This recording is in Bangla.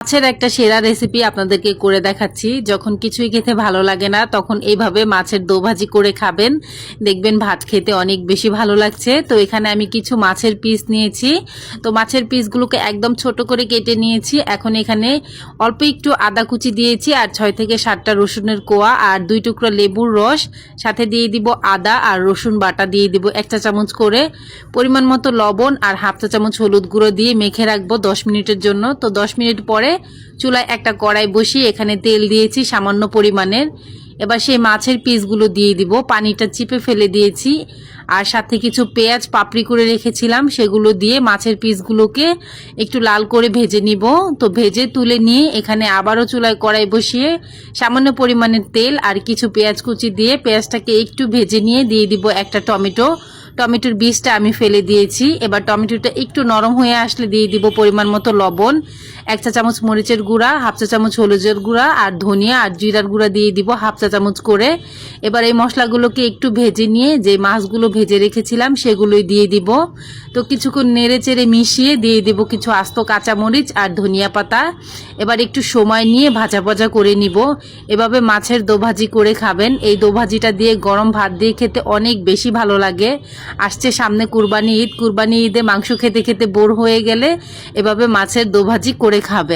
মাছের একটা সেরা রেসিপি আপনাদেরকে করে দেখাচ্ছি। যখন কিছুই খেতে ভালো লাগে না তখন এইভাবে মাছের দো ভাজি করে খাবেন, দেখবেন ভাত খেতে অনেক বেশি ভালো লাগছে। তো এখানে আমি কিছু মাছের পিস নিয়েছি। তো মাছের পিসগুলোকে একদম ছোট করে কেটে নিয়েছি। এখন এখানে অল্প একটু আদা কুচি দিয়েছি আর 6 থেকে 7টা রসুনের কোয়া আর 2 টুকরো লেবুর রস, সাথে দিয়ে দিব আদা আর রসুন বাটা দিয়ে দিব 1 চা চামচ করে, পরিমাণ মতো লবণ আর হাফ চা চামচ হলুদ গুঁড়ো দিয়ে মেখে রাখবো 10 মিনিটের জন্য। তো 10 মিনিট পরে চুলায় একটা কড়াই বসিয়ে এখানে তেল দিয়েছি সামান্য পরিমাণের। এবার সেই মাছের পিসগুলো দিয়ে দিব, পানিটা চিপে ফেলে দিয়েছি। আর সাথে কিছু পেঁয়াজ পাপড়ি করে রেখেছিলাম, সেগুলো দিয়ে মাছের পিসগুলোকে একটু লাল করে ভেজে নিব। তো ভেজে তুলে নিয়ে এখানে আবারও চুলায় কড়াই বসিয়ে সামান্য পরিমাণের তেল আর কিছু পেঁয়াজ কুচি দিয়ে পেঁয়াজটাকে একটু ভেজে নিয়ে দিয়ে দিব একটা টমেটো। টমেটোর বীজটা আমি ফেলে দিয়েছি। এবার টমেটোটা একটু নরম হয়ে আসলে দিয়ে দিব পরিমাণ মতো লবণ, 1 চা চামচ মরিচের গুঁড়া, হাফ চা চামচ হলুদের গুঁড়া আর ধনিয়া আর জিরার গুঁড়া দিয়ে দিব হাফ চা চামচ করে। এবার এই মশলাগুলোকে একটু ভেজে নিয়ে যে মাছগুলো ভেজে রেখেছিলাম সেগুলোই দিয়ে দিব। তো কিছুক্ষণ নেড়ে চেড়ে মিশিয়ে দিয়ে দিব কিছু আস্ত কাঁচামরিচ আর ধনিয়া পাতা। এবার একটু সময় নিয়ে ভাজা ভাজা করে নিব। এভাবে মাছের দোভাজি করে খাবেন। এই দোভাজিটা দিয়ে গরম ভাত দিয়ে খেতে অনেক বেশি ভালো লাগে। আসছে সামনে কুরবানি ঈদ, কুরবানি ঈদে মাংস খেতে খেতে বোর হয়ে গেলে এভাবে মাছের দোভাজি করে খাবে।